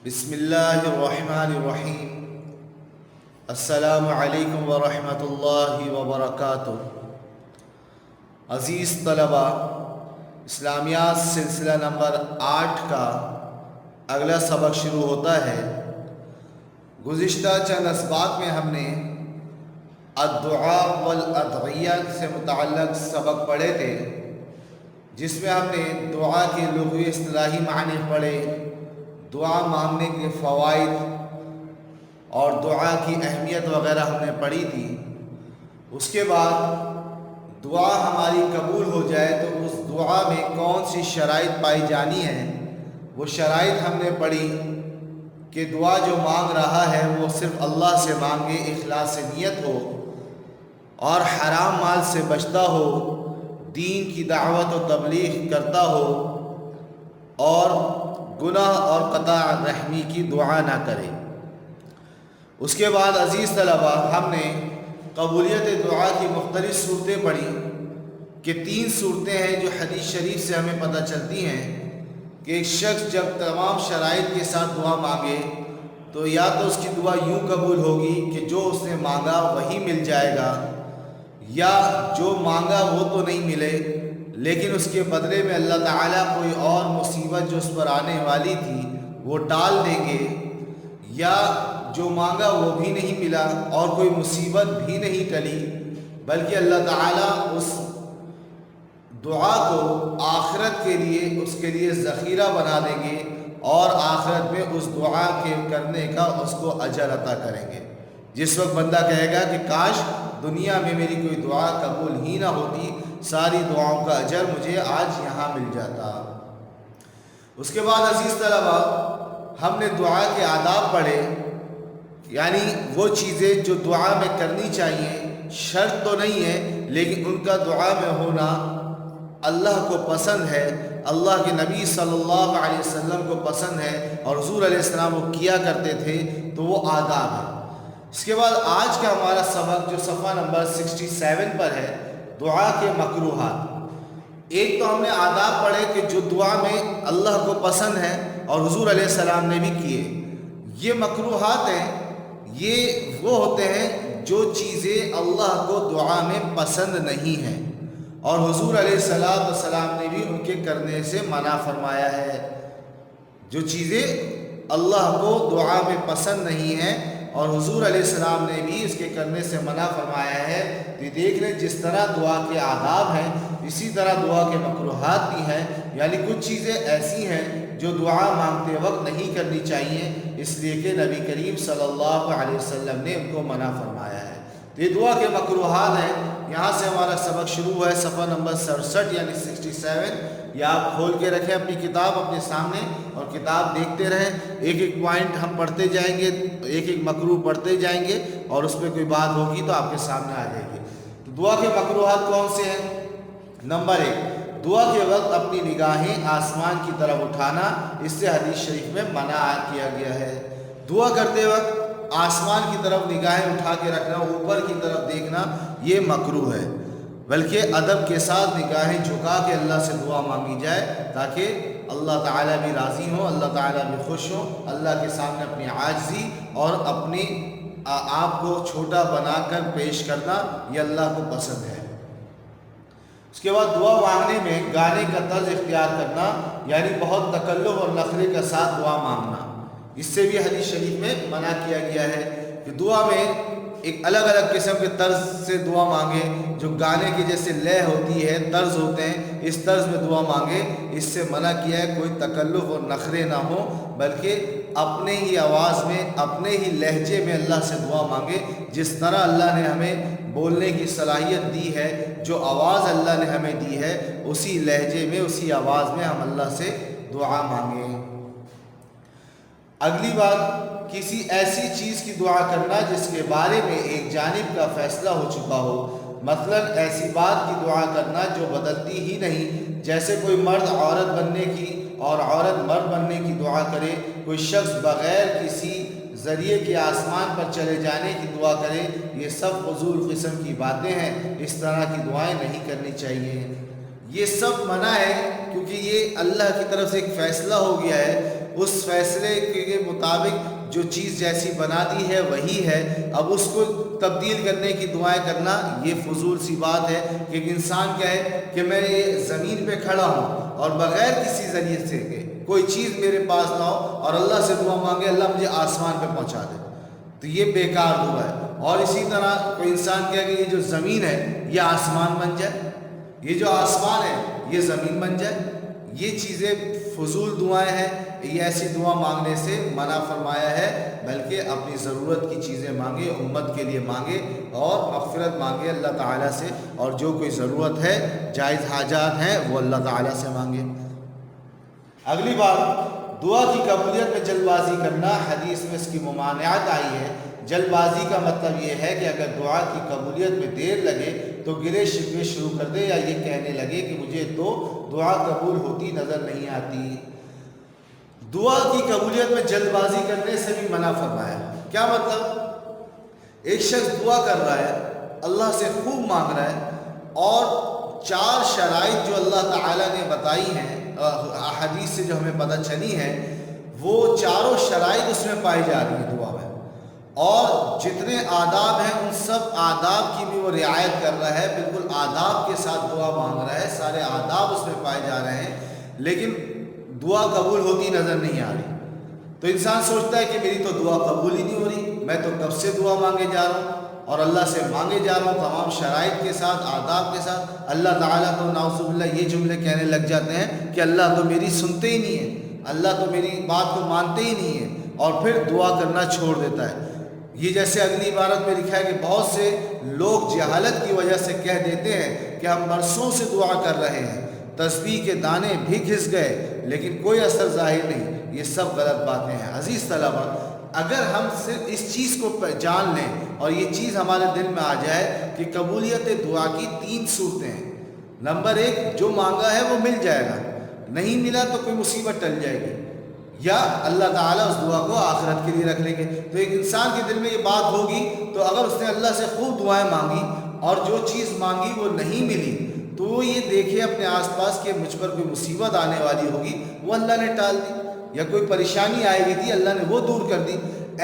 بسم اللہ الرحمن الرحیم۔ السلام علیکم ورحمۃ اللہ وبرکاتہ۔ عزیز طلبہ، اسلامیات سلسلہ نمبر 8 کا اگلا سبق شروع ہوتا ہے۔ گزشتہ چند اسباق میں ہم نے الدعاء والادعیہ سے متعلق سبق پڑھے تھے، جس میں ہم نے دعا کے لغوی اصطلاحی معنی پڑھے، دعا مانگنے کے فوائد اور دعا کی اہمیت وغیرہ ہم نے پڑھی تھی۔ اس کے بعد دعا ہماری قبول ہو جائے تو اس دعا میں کون سی شرائط پائی جانی ہے، وہ شرائط ہم نے پڑھی کہ دعا جو مانگ رہا ہے وہ صرف اللہ سے مانگے، اخلاص سے نیت ہو اور حرام مال سے بچتا ہو، دین کی دعوت و تبلیغ کرتا ہو اور گناہ اور قطع رحمی کی دعا نہ کرے۔ اس کے بعد عزیز طلبہ، ہم نے قبولیت دعا کی مختلف صورتیں پڑھی کہ 3 صورتیں ہیں جو حدیث شریف سے ہمیں پتہ چلتی ہیں کہ ایک شخص جب تمام شرائط کے ساتھ دعا مانگے تو یا تو اس کی دعا یوں قبول ہوگی کہ جو اس نے مانگا وہی مل جائے گا، یا جو مانگا وہ تو نہیں ملے لیکن اس کے بدلے میں اللہ تعالیٰ کوئی اور مصیبت جو اس پر آنے والی تھی وہ ٹال دیں گے، یا جو مانگا وہ بھی نہیں ملا اور کوئی مصیبت بھی نہیں ٹلی، بلکہ اللہ تعالیٰ اس دعا کو آخرت کے لیے اس کے لیے ذخیرہ بنا دیں گے اور آخرت میں اس دعا کے کرنے کا اس کو اجر عطا کریں گے۔ جس وقت بندہ کہے گا کہ کاش دنیا میں میری کوئی دعا قبول ہی نہ ہوتی، ساری دعاؤں کا اجر مجھے آج یہاں مل جاتا۔ اس کے بعد عزیز طلبہ، ہم نے دعا کے آداب پڑھے، یعنی وہ چیزیں جو دعا میں کرنی چاہیے، شرط تو نہیں ہے لیکن ان کا دعا میں ہونا اللہ کو پسند ہے، اللہ کے نبی صلی اللہ علیہ وسلم کو پسند ہے اور حضور علیہ السلام وہ کیا کرتے تھے، تو وہ آداب ہے۔ اس کے بعد آج کا ہمارا سبق جو صفحہ نمبر 67 پر ہے، دعا کے مکروہات۔ ایک تو ہم نے آداب پڑھے کہ جو دعا میں اللہ کو پسند ہے اور حضور علیہ السلام نے بھی کیے۔ یہ مکروہات ہیں، یہ وہ ہوتے ہیں جو چیزیں اللہ کو دعا میں پسند نہیں ہیں اور حضور علیہ السلام نے بھی ان کے کرنے سے منع فرمایا ہے۔ جو چیزیں اللہ کو دعا میں پسند نہیں ہیں اور حضور علیہ السلام نے بھی اس کے کرنے سے منع فرمایا ہے، تو دیکھ لیں جس طرح دعا کے آداب ہیں اسی طرح دعا کے مکروہات بھی ہیں، یعنی کچھ چیزیں ایسی ہیں جو دعا مانگتے وقت نہیں کرنی چاہیے، اس لیے کہ نبی کریم صلی اللہ علیہ وسلم نے ان کو منع فرمایا ہے۔ تو یہ دعا کے مکروہات ہیں۔ یہاں سے ہمارا سبق شروع ہوا ہے، صفحہ نمبر 67 یعنی 67۔ یا آپ کھول کے رکھیں اپنی کتاب اپنے سامنے اور کتاب دیکھتے رہیں، ایک ایک پوائنٹ ہم پڑھتے جائیں گے، ایک ایک مکروہ پڑھتے جائیں گے اور اس پہ کوئی بات ہوگی تو آپ کے سامنے آ جائے گی۔ تو دعا کے مکروہات کون سے ہیں؟ نمبر 1، دعا کے وقت اپنی نگاہیں آسمان کی طرف اٹھانا، اس سے حدیث شریف میں منع کیا گیا ہے۔ دعا کرتے وقت آسمان کی طرف نگاہیں اٹھا کے رکھنا، اوپر کی طرف دیکھنا، یہ مکروہ ہے، بلکہ ادب کے ساتھ نگاہیں جھکا کے اللہ سے دعا مانگی جائے تاکہ اللہ تعالیٰ بھی راضی ہوں، اللہ تعالیٰ بھی خوش ہوں۔ اللہ کے سامنے اپنی عاجزی اور اپنے آپ کو چھوٹا بنا کر پیش کرنا یہ اللہ کو پسند ہے۔ اس کے بعد دعا مانگنے میں گانے کا طرز اختیار کرنا، یعنی بہت تکلف اور نخرے کے ساتھ دعا مانگنا، اس سے بھی حدیث شریف میں منع کیا گیا ہے کہ دعا میں ایک الگ الگ قسم کے طرز سے دعا مانگے، جو گانے کی جیسے لے ہوتی ہے، طرز ہوتے ہیں، اس طرز میں دعا مانگے، اس سے منع کیا ہے۔ کوئی تکلف اور نخرے نہ ہو بلکہ اپنے ہی آواز میں، اپنے ہی لہجے میں اللہ سے دعا مانگے، جس طرح اللہ نے ہمیں بولنے کی صلاحیت دی ہے، جو آواز اللہ نے ہمیں دی ہے، اسی لہجے میں، اسی آواز میں ہم اللہ سے دعا مانگیں۔ اگلی بات، کسی ایسی چیز کی دعا کرنا جس کے بارے میں ایک جانب کا فیصلہ ہو چکا ہو، مثلا ایسی بات کی دعا کرنا جو بدلتی ہی نہیں، جیسے کوئی مرد عورت بننے کی اور عورت مرد بننے کی دعا کرے، کوئی شخص بغیر کسی ذریعے کے آسمان پر چلے جانے کی دعا کرے، یہ سب فضول قسم کی باتیں ہیں، اس طرح کی دعائیں نہیں کرنی چاہیے۔ یہ سب منع ہے کیونکہ یہ اللہ کی طرف سے ایک فیصلہ ہو گیا ہے، اس فیصلے کے مطابق جو چیز جیسی بنا دی ہے وہی ہے، اب اس کو تبدیل کرنے کی دعائیں کرنا یہ فضول سی بات ہے کہ ایک انسان کیا ہے کہ میں یہ زمین پہ کھڑا ہوں اور بغیر کسی ذریعے سے کہ کوئی چیز میرے پاس نہ ہو اور اللہ سے دعا مانگے اللہ مجھے آسمان پہ پہنچا دے، تو یہ بیکار دعا ہے۔ اور اسی طرح کوئی انسان کہے کہ یہ جو زمین ہے یہ آسمان بن جائے، یہ جو آسمان ہے یہ زمین بن جائے، یہ چیزیں فضول دعائیں ہیں، یہ ایسی دعا مانگنے سے منع فرمایا ہے، بلکہ اپنی ضرورت کی چیزیں مانگے، امت کے لیے مانگے اور مغفرت مانگے اللہ تعالیٰ سے، اور جو کوئی ضرورت ہے جائز حاجات ہیں وہ اللہ تعالیٰ سے مانگے۔ اگلی بات، دعا کی قبولیت میں جلد بازی کرنا، حدیث میں اس کی ممانعت آئی ہے۔ جلد بازی کا مطلب یہ ہے کہ اگر دعا کی قبولیت میں دیر لگے تو گلے شکوے شروع کر دے یا یہ کہنے لگے کہ مجھے تو دعا قبول ہوتی نظر نہیں آتی۔ دعا کی قبولیت میں جلد بازی کرنے سے بھی منع فرمایا۔ کیا مطلب؟ ایک شخص دعا کر رہا ہے، اللہ سے خوب مانگ رہا ہے، اور 4 شرائط جو اللہ تعالیٰ نے بتائی ہیں احادیث سے جو ہمیں پتہ چلی ہیں، وہ چاروں شرائط اس میں پائی جا رہی ہیں دعا میں، اور جتنے آداب ہیں ان سب آداب کی بھی وہ رعایت کر رہا ہے، بالکل آداب کے ساتھ دعا مانگ رہا ہے، سارے آداب اس میں پائے جا رہے ہیں، لیکن دعا قبول ہوتی نظر نہیں آ رہی۔ تو انسان سوچتا ہے کہ میری تو دعا قبول ہی نہیں ہو رہی، میں تو کب سے دعا مانگے جا رہا ہوں اور اللہ سے مانگے جا رہا ہوں تمام شرائط کے ساتھ، آداب کے ساتھ، اللہ تعالیٰ تو نعوذ باللہ یہ جملے کہنے لگ جاتے ہیں کہ اللہ تو میری سنتے ہی نہیں ہے، اللہ تو میری بات کو مانتے ہی نہیں ہے، اور پھر دعا کرنا چھوڑ دیتا ہے۔ یہ جیسے اگلی عبارت میں لکھا ہے کہ بہت سے لوگ جہالت کی وجہ سے کہہ دیتے ہیں کہ ہم برسوں سے دعا کر رہے ہیں، تسبیح کے دانے بھی گھس گئے لیکن کوئی اثر ظاہر نہیں۔ یہ سب غلط باتیں ہیں۔ عزیز طلبہ، اگر ہم صرف اس چیز کو جان لیں اور یہ چیز ہمارے دل میں آ جائے کہ قبولیت دعا کی 3 صورتیں ہیں۔ نمبر 1، جو مانگا ہے وہ مل جائے گا، نہیں ملا تو کوئی مصیبت ٹل جائے گی، یا اللہ تعالیٰ اس دعا کو آخرت کے لیے رکھ لیں گے۔ تو ایک انسان کے دل میں یہ بات ہوگی تو اگر اس نے اللہ سے خوب دعائیں مانگی اور جو چیز مانگی وہ نہیں ملی تو وہ یہ دیکھے اپنے آس پاس کہ مجھ پر کوئی مصیبت آنے والی ہوگی، وہ اللہ نے ٹال دی، یا کوئی پریشانی آئی ہوئی تھی اللہ نے وہ دور کر دی۔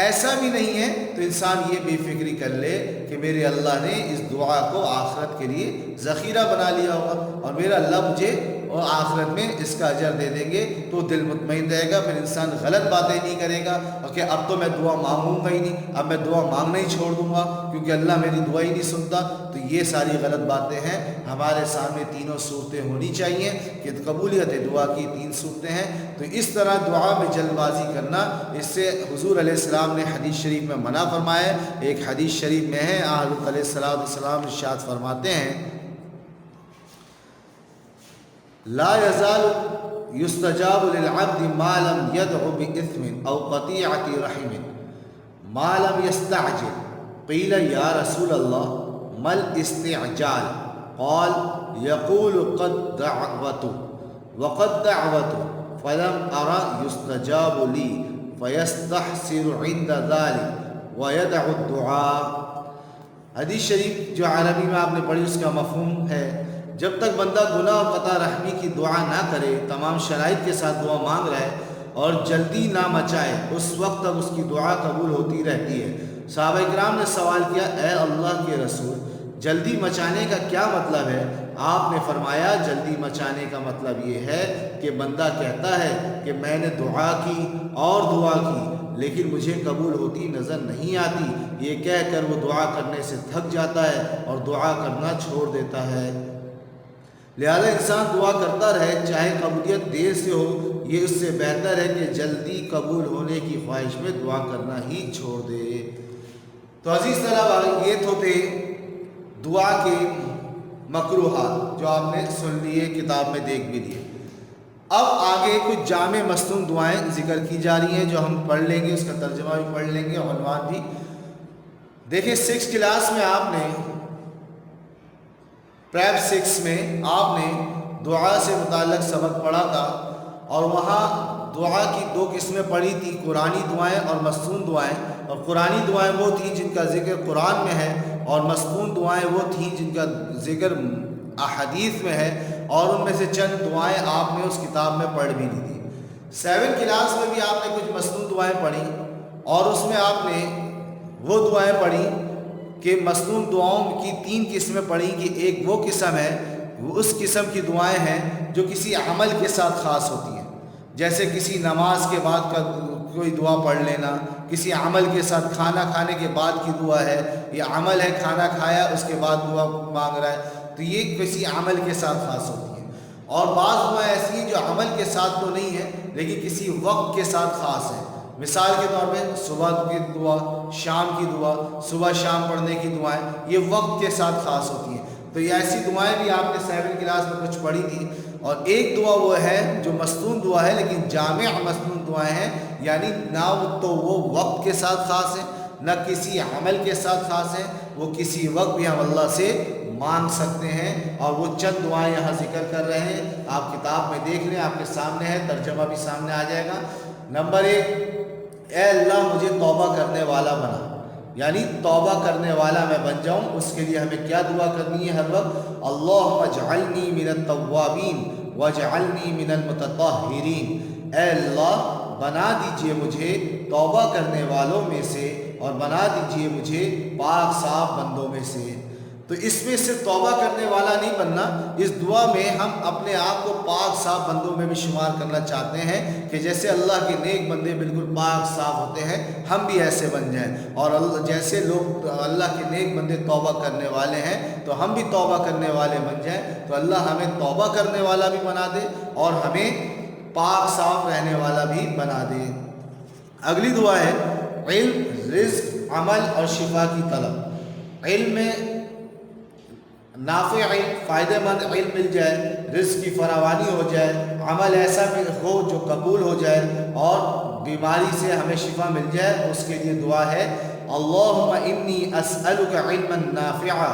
ایسا بھی نہیں ہے تو انسان یہ بے فکری کر لے کہ میرے اللہ نے اس دعا کو آخرت کے لیے ذخیرہ بنا لیا ہوگا اور میرا اللہ مجھے اور آخرت میں اس کا اجر دے دیں گے، تو دل مطمئن رہے گا، پھر انسان غلط باتیں نہیں کرے گا اور کہ اب تو میں دعا مانگوں گا ہی نہیں، اب میں دعا مانگنا ہی چھوڑ دوں گا کیونکہ اللہ میری دعا ہی نہیں سنتا۔ تو یہ ساری غلط باتیں ہیں۔ ہمارے سامنے تینوں صورتیں ہونی چاہیے کہ قبولیت دعا کی 3 صورتیں ہیں۔ تو اس طرح دعا میں جلد بازی کرنا، اس سے حضور علیہ السلام نے حدیث شریف میں منع فرمایا ہے۔ ایک حدیث شریف میں ہے، حضرت علیہ السلام ارشاد فرماتے ہیں، لا يزال يستجاب للعبد ما لم يدع بإثم أو قطيعة رحم ما لم يستعجل قيل يا رسول الله ما الاستعجال قال يقول قد دعوت وقد دعوت فلم أرى يستجاب لي فيستحسر عند ذلك ويدع الدعاء۔ حدیث شریف جو عربی میں آپ نے پڑھی اس کا مفہوم ہے، جب تک بندہ گناہ اور قطع رحمی کی دعا نہ کرے، تمام شرائط کے ساتھ دعا مانگ رہا ہے اور جلدی نہ مچائے، اس وقت تک اس کی دعا قبول ہوتی رہتی ہے۔ صحابہ کرام نے سوال کیا، اے اللہ کے رسول، جلدی مچانے کا کیا مطلب ہے؟ آپ نے فرمایا، جلدی مچانے کا مطلب یہ ہے کہ بندہ کہتا ہے کہ میں نے دعا کی اور دعا کی لیکن مجھے قبول ہوتی نظر نہیں آتی، یہ کہہ کر وہ دعا کرنے سے تھک جاتا ہے اور دعا کرنا چھوڑ دیتا ہے۔ لہذا انسان دعا کرتا رہے، چاہے قبولیت دیر سے ہو، یہ اس سے بہتر ہے کہ جلدی قبول ہونے کی خواہش میں دعا کرنا ہی چھوڑ دے۔ تو عزیز طلبہ، یہ تو تھے دعا کے مکروہات جو آپ نے سن لیے، کتاب میں دیکھ بھی لیے۔ اب آگے کچھ جامع مصنون دعائیں ذکر کی جا رہی ہیں جو ہم پڑھ لیں گے، اس کا ترجمہ بھی پڑھ لیں گے، عنوان بھی دیکھیں۔ 6 کلاس میں آپ نے پریپ 6 میں آپ نے دعا سے متعلق سبق پڑھا تھا اور وہاں دعا کی 2 قسمیں پڑھی تھی، قرآنی دعائیں اور مصنون دعائیں۔ اور قرآنی دعائیں وہ تھیں جن کا ذکر قرآن میں ہے، اور مصنون دعائیں وہ تھیں جن کا ذکر احادیث میں ہے، اور ان میں سے چند دعائیں آپ نے اس کتاب میں پڑھ بھی لی تھی۔ 7 کلاس میں بھی آپ نے کچھ مسنون دعائیں پڑھی اور اس میں آپ نے وہ دعائیں پڑھی کہ مسنون دعاؤں کی 3 قسمیں پڑھی کہ ایک وہ قسم ہے، وہ اس قسم کی دعائیں ہیں جو کسی عمل کے ساتھ خاص ہوتی ہیں، جیسے کسی نماز کے بعد کا کوئی دعا پڑھ لینا، کسی عمل کے ساتھ کھانا کھانے کے بعد کی دعا ہے، یہ عمل ہے کھانا کھایا اس کے بعد دعا مانگ رہا ہے، تو یہ کسی عمل کے ساتھ خاص ہوتی ہے۔ اور بعض دعائیں ایسی ہیں جو عمل کے ساتھ تو نہیں ہیں لیکن کسی وقت کے ساتھ خاص ہیں، مثال کے طور پہ صبح کی دعا، شام کی دعا، صبح شام پڑھنے کی دعائیں یہ وقت کے ساتھ خاص ہوتی ہیں۔ تو یہ ایسی دعائیں بھی آپ نے 7 کلاس میں کچھ پڑھی تھی۔ اور ایک دعا وہ ہے جو مسنون دعا ہے لیکن جامع مسنون دعائیں ہیں، یعنی نہ تو وہ وقت کے ساتھ خاص ہیں نہ کسی عمل کے ساتھ خاص ہیں، وہ کسی وقت بھی ہم اللہ سے مانگ سکتے ہیں، اور وہ چند دعائیں یہاں ذکر کر رہے ہیں، آپ کتاب میں دیکھ لیں، آپ کے سامنے ہے، ترجمہ بھی سامنے آ جائے گا۔ نمبر 1، اے اللہ مجھے توبہ کرنے والا بنا، یعنی توبہ کرنے والا میں بن جاؤں۔ اس کے لیے ہمیں کیا دعا کرنی ہے ہر وقت؟ اللہم اجعلنی من التوابین واجعلنی من المتطہرین، اے اللہ بنا دیجئے مجھے توبہ کرنے والوں میں سے اور بنا دیجئے مجھے پاک صاف بندوں میں سے۔ تو اس میں صرف توبہ کرنے والا نہیں بننا، اس دعا میں ہم اپنے آپ کو پاک صاف بندوں میں بھی شمار کرنا چاہتے ہیں کہ جیسے اللہ کے نیک بندے بالکل پاک صاف ہوتے ہیں ہم بھی ایسے بن جائیں، اور جیسے لوگ اللہ کے نیک بندے توبہ کرنے والے ہیں تو ہم بھی توبہ کرنے والے بن جائیں۔ تو اللہ ہمیں توبہ کرنے والا بھی بنا دے اور ہمیں پاک صاف رہنے والا بھی بنا دے۔ اگلی دعا ہے علم، رزق، عمل اور شفا کی طلب۔ علم میں نافع علم، فائدہ مند علم مل جائے، رزق کی فراوانی ہو جائے، عمل ایسا ہو جو قبول ہو جائے اور بیماری سے ہمیں شفا مل جائے، اس کے لیے دعا ہے اللہم انی اسألک علما نافعا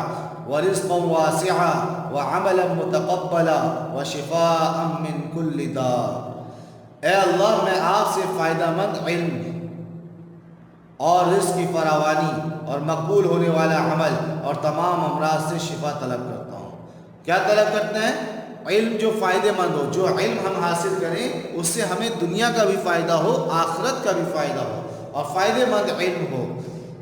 ورزقا واسعا وعملا متقبلا وشفاء من کل داء۔ اے اللہ میں آپ سے فائدہ مند علم اور رزق کی فراوانی اور مقبول ہونے والا عمل اور تمام امراض سے شفا طلب کرتا ہوں۔ کیا طلب کرتے ہیں؟ علم جو فائدہ مند ہو، جو علم ہم حاصل کریں اس سے ہمیں دنیا کا بھی فائدہ ہو، آخرت کا بھی فائدہ ہو، اور فائدہ مند علم ہو۔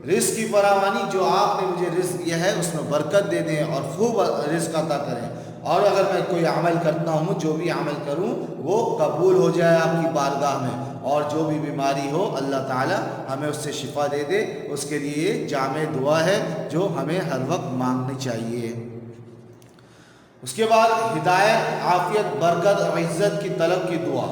رزق کی فراوانی، جو آپ نے مجھے رزق دیا ہے اس میں برکت دے دیں اور خوب رزق عطا کریں، اور اگر میں کوئی عمل کرتا ہوں، جو بھی عمل کروں وہ قبول ہو جائے آپ کی بارگاہ میں، اور جو بھی بیماری ہو اللہ تعالی ہمیں اس سے شفا دے دے۔ اس کے لیے یہ جامع دعا ہے جو ہمیں ہر وقت مانگنی چاہیے۔ اس کے بعد ہدایت، عافیت، برکت اور عزت کی طلب کی دعا۔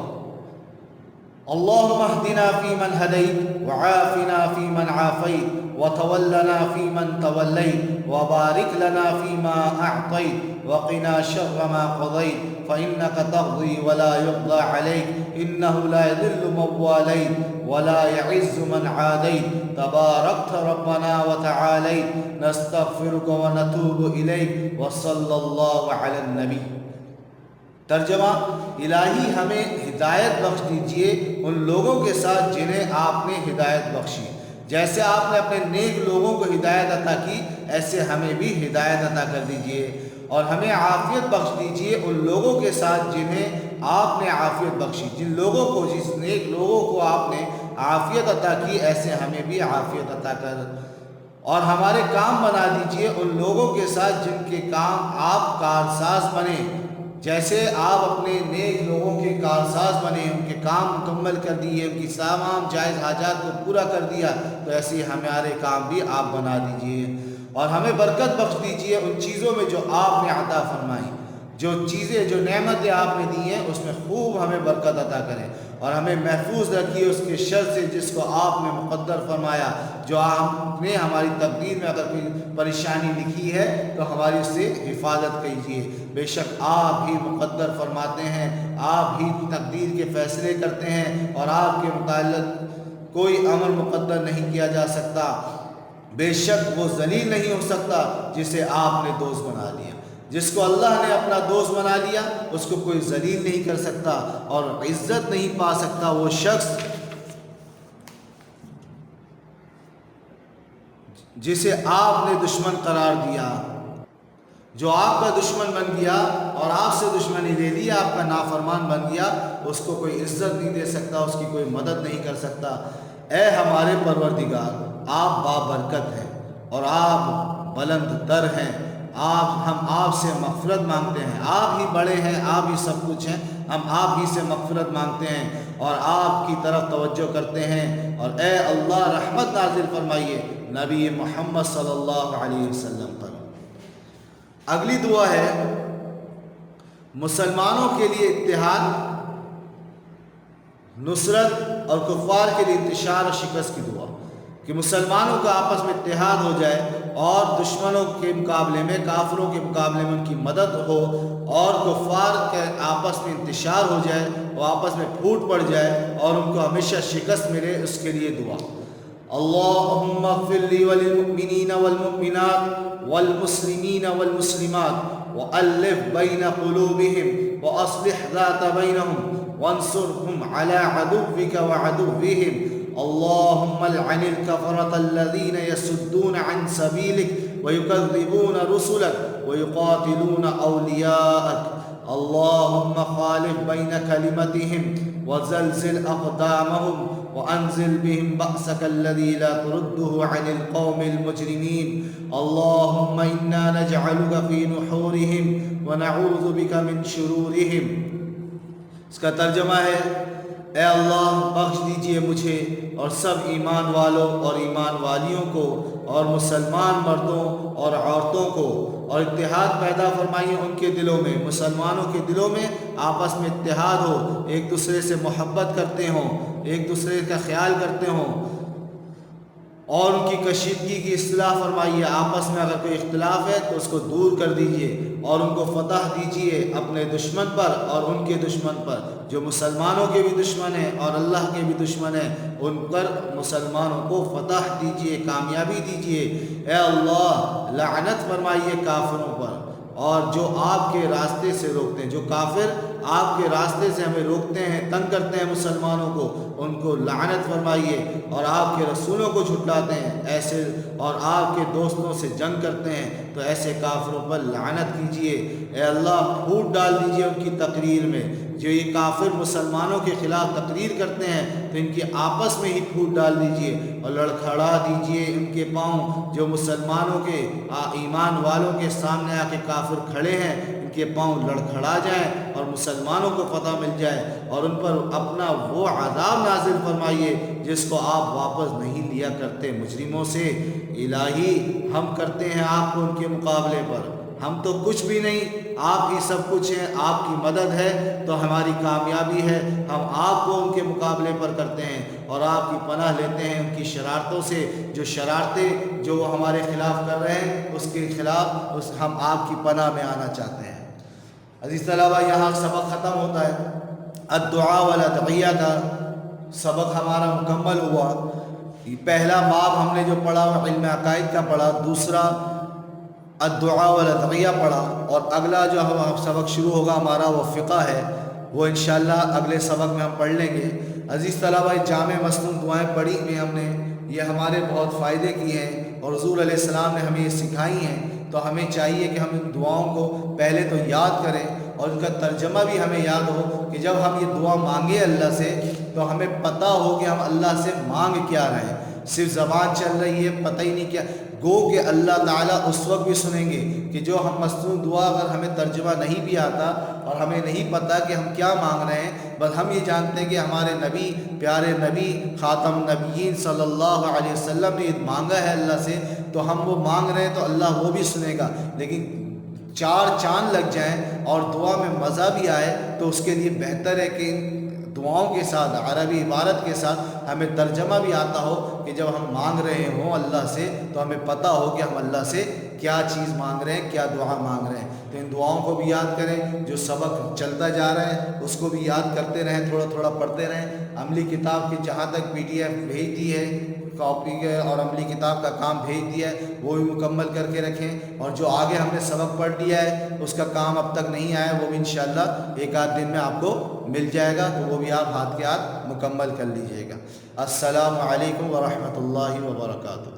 اللہم اہدنا فیمن ہدیت وعافنا فیمن عافیت وتولنا فیمن تولیت وبارک لنا فیما اعطیت وقنا شر ما قضیت فإنک تقضی ولا یقضى علیک انہ لا یذل من والیت ولا يعز من عادیت تبارکت ربنا وتعالیت نستغفرک ونتوب الیک وصلی اللہ علی النبی۔ ترجمہ، الہی ہمیں ہدایت بخش دیجئے ان لوگوں کے ساتھ جنہیں آپ نے ہدایت بخشی، جیسے آپ نے اپنے نیک لوگوں کو ہدایت عطا کی ایسے ہمیں بھی ہدایت عطا کر دیجئے، اور ہمیں عافیت بخش دیجئے ان لوگوں کے ساتھ جنہیں آپ نے عافیت بخشی، جن لوگوں کو، جس نیک لوگوں کو آپ نے عافیت عطا کی ایسے ہمیں بھی عافیت عطا کر، اور ہمارے کام بنا دیجئے ان لوگوں کے ساتھ جن کے کام آپ کارساز بنے، جیسے آپ اپنے نیک لوگوں کے کارساز بنے، ان کے کام مکمل کر دیے، ان کی تمام جائز حاجات کو پورا کر دیا، تو ایسے ہی ہمارے کام بھی آپ بنا دیجئے، اور ہمیں برکت بخش دیجئے ان چیزوں میں جو آپ نے عطا فرمائی، جو چیزیں، جو نعمتیں آپ نے دی ہیں اس میں خوب ہمیں برکت عطا کریں، اور ہمیں محفوظ رکھیے اس کے شر سے جس کو آپ نے مقدر فرمایا، جو آپ نے ہماری تقدیر میں اگر کوئی پریشانی لکھی ہے تو ہماری اس سے حفاظت کیجیے۔ بے شک آپ ہی مقدر فرماتے ہیں، آپ ہی تقدیر کے فیصلے کرتے ہیں، اور آپ کے متعلق کوئی امر مقدر نہیں کیا جا سکتا۔ بے شک وہ ذلیل نہیں ہو سکتا جسے آپ نے دوست بنا لیا، جس کو اللہ نے اپنا دوست بنا لیا اس کو کوئی ذلیل نہیں کر سکتا، اور عزت نہیں پا سکتا وہ شخص جسے آپ نے دشمن قرار دیا۔ جو آپ کا دشمن بن گیا اور آپ سے دشمنی لے لی، آپ کا نافرمان بن گیا، اس کو کوئی عزت نہیں دے سکتا، اس کی کوئی مدد نہیں کر سکتا۔ اے ہمارے پروردگار، آپ بابرکت ہیں اور آپ بلند تر ہیں، ہم آپ سے مغفرت مانگتے ہیں، آپ ہی بڑے ہیں، آپ ہی سب کچھ ہیں، ہم آپ ہی سے مغفرت مانگتے ہیں اور آپ کی طرف توجہ کرتے ہیں۔ اور اے اللہ رحمت نازل فرمائیے نبی محمد صلی اللہ علیہ وسلم پر۔ اگلی دعا ہے مسلمانوں کے لیے اتحاد، نصرت اور کفار کے لیے انتشار اور شکست کی دعا، کہ مسلمانوں کا آپس میں اتحاد ہو جائے اور دشمنوں کے مقابلے میں، کافروں کے مقابلے میں ان کی مدد ہو، اور کفار کے آپس میں انتشار ہو جائے، وہ آپس میں پھوٹ پڑ جائے اور ان کو ہمیشہ شکست ملے، اس کے لیے دعا۔ اللہم اغفر لی وللمؤمنین والمؤمنات والمسلمین والمسلمات وألف بین قلوبہم واصلح ذات بینہم وانصرهم على عدوك وعدوهم اللهم العن الكفرة الذين يصدون عن سبيلك ويكذبون رسلك ويقاتلون أولياءك اللهم خالف بين كلمتهم وزلزل أقدامهم وأنزل بهم بأسك الذي لا ترده عن القوم المجرمين اللهم إنا نجعلك في نحورهم ونعوذ بك من شرورهم۔ اس کا ترجمہ ہے، اے اللہ بخش دیجئے مجھے اور سب ایمان والوں اور ایمان والیوں کو اور مسلمان مردوں اور عورتوں کو، اور اتحاد پیدا فرمائیے ان کے دلوں میں، مسلمانوں کے دلوں میں آپس میں اتحاد ہو، ایک دوسرے سے محبت کرتے ہوں، ایک دوسرے کا خیال کرتے ہوں، اور ان کی کشیدگی کی اصلاح فرمائیے۔ آپس میں اگر کوئی اختلاف ہے تو اس کو دور کر دیجئے اور ان کو فتح دیجئے اپنے دشمن پر اور ان کے دشمن پر، جو مسلمانوں کے بھی دشمن ہیں اور اللہ کے بھی دشمن ہیں، ان پر مسلمانوں کو فتح دیجئے، کامیابی دیجئے۔ اے اللہ لعنت فرمائیے کافروں پر، اور جو آپ کے راستے سے روکتے ہیں، جو کافر آپ کے راستے سے ہمیں روکتے ہیں، تنگ کرتے ہیں مسلمانوں کو، ان کو لعنت فرمائیے، اور آپ کے رسولوں کو جھٹلاتے ہیں ایسے، اور آپ کے دوستوں سے جنگ کرتے ہیں، تو ایسے کافروں پر لعنت کیجئے۔ اے اللہ پھوٹ ڈال دیجئے ان کی تقریر میں، جو یہ کافر مسلمانوں کے خلاف تقریر کرتے ہیں تو ان کی آپس میں ہی پھوٹ ڈال دیجئے اور لڑکھڑا دیجئے ان کے پاؤں، جو مسلمانوں کے ایمان والوں کے سامنے آ کے کافر کھڑے ہیں، ان کے پاؤں لڑکھڑا جائیں اور مسلمانوں کو فتح مل جائے، اور ان پر اپنا وہ عذاب نازل فرمائیے جس کو آپ واپس نہیں لیا کرتے مجرموں سے۔ الہی ہم کرتے ہیں آپ کو ان کے مقابلے پر، ہم تو کچھ بھی نہیں، آپ ہی سب کچھ ہیں، آپ کی مدد ہے تو ہماری کامیابی ہے، ہم آپ کو ان کے مقابلے پر کرتے ہیں اور آپ کی پناہ لیتے ہیں ان کی شرارتوں سے، جو شرارتیں جو وہ ہمارے خلاف کر رہے ہیں اس کے خلاف ہم آپ کی پناہ میں آنا چاہتے ہیں۔ عزیز طلبہ، یہاں سبق ختم ہوتا ہے، الدعاء والادعیہ کا سبق ہمارا مکمل ہوا۔ پہلا باب ہم نے جو پڑھا وہ علم عقائد کا پڑھا، دوسرا الدعاء والادعیہ پڑھا، اور اگلا جو سبق شروع ہوگا ہمارا وہ فقہ ہے، وہ انشاءاللہ اگلے سبق میں ہم پڑھ لیں گے۔ عزیز طلبہ، جامع مصنون دعائیں پڑھی ہوئی ہم نے، یہ ہمارے بہت فائدے کی ہیں اور حضور علیہ السلام نے ہمیں یہ سکھائی ہیں، تو ہمیں چاہیے کہ ہم ان دعاؤں کو پہلے تو یاد کریں اور ان کا ترجمہ بھی ہمیں یاد ہو، کہ جب ہم یہ دعا مانگیں اللہ سے تو ہمیں پتہ ہو کہ ہم اللہ سے مانگ کیا رہے ہیں۔ صرف زبان چل رہی ہے، پتہ ہی نہیں کیا، گو کہ اللہ تعالیٰ اس وقت بھی سنیں گے کہ جو ہم مصنون دعا اگر ہمیں ترجمہ نہیں بھی آتا اور ہمیں نہیں پتہ کہ ہم کیا مانگ رہے ہیں، بس ہم یہ جانتے ہیں کہ ہمارے نبی، پیارے نبی خاتم النبیین صلی اللہ علیہ وسلم نے یہ مانگا ہے اللہ سے، تو ہم وہ مانگ رہے ہیں تو اللہ وہ بھی سنے گا۔ لیکن چار چاند لگ جائیں اور دعا میں مزہ بھی آئے تو اس کے لیے بہتر ہے کہ دعاؤں کے ساتھ، عربی عبارت کے ساتھ ہمیں ترجمہ بھی آتا ہو، کہ جب ہم مانگ رہے ہوں اللہ سے تو ہمیں پتہ ہو کہ ہم اللہ سے کیا چیز مانگ رہے ہیں، کیا دعا مانگ رہے ہیں۔ تو ان دعاؤں کو بھی یاد کریں، جو سبق چلتا جا رہا ہے اس کو بھی یاد کرتے رہیں، تھوڑا تھوڑا پڑھتے رہیں۔ عملی کتاب کی جہاں تک PDF بھیج دی ہے، کاپی کے اور عملی کتاب کا کام بھیج دیا ہے، وہ بھی مکمل کر کے رکھیں، اور جو آگے ہم نے سبق پڑھ لیا ہے اس کا کام اب تک نہیں آیا، وہ بھی انشاءاللہ ایک آدھ دن میں آپ کو مل جائے گا، تو وہ بھی آپ ہاتھ کے ہاتھ مکمل کر لیجئے گا۔ السلام علیکم ورحمۃ اللہ وبرکاتہ۔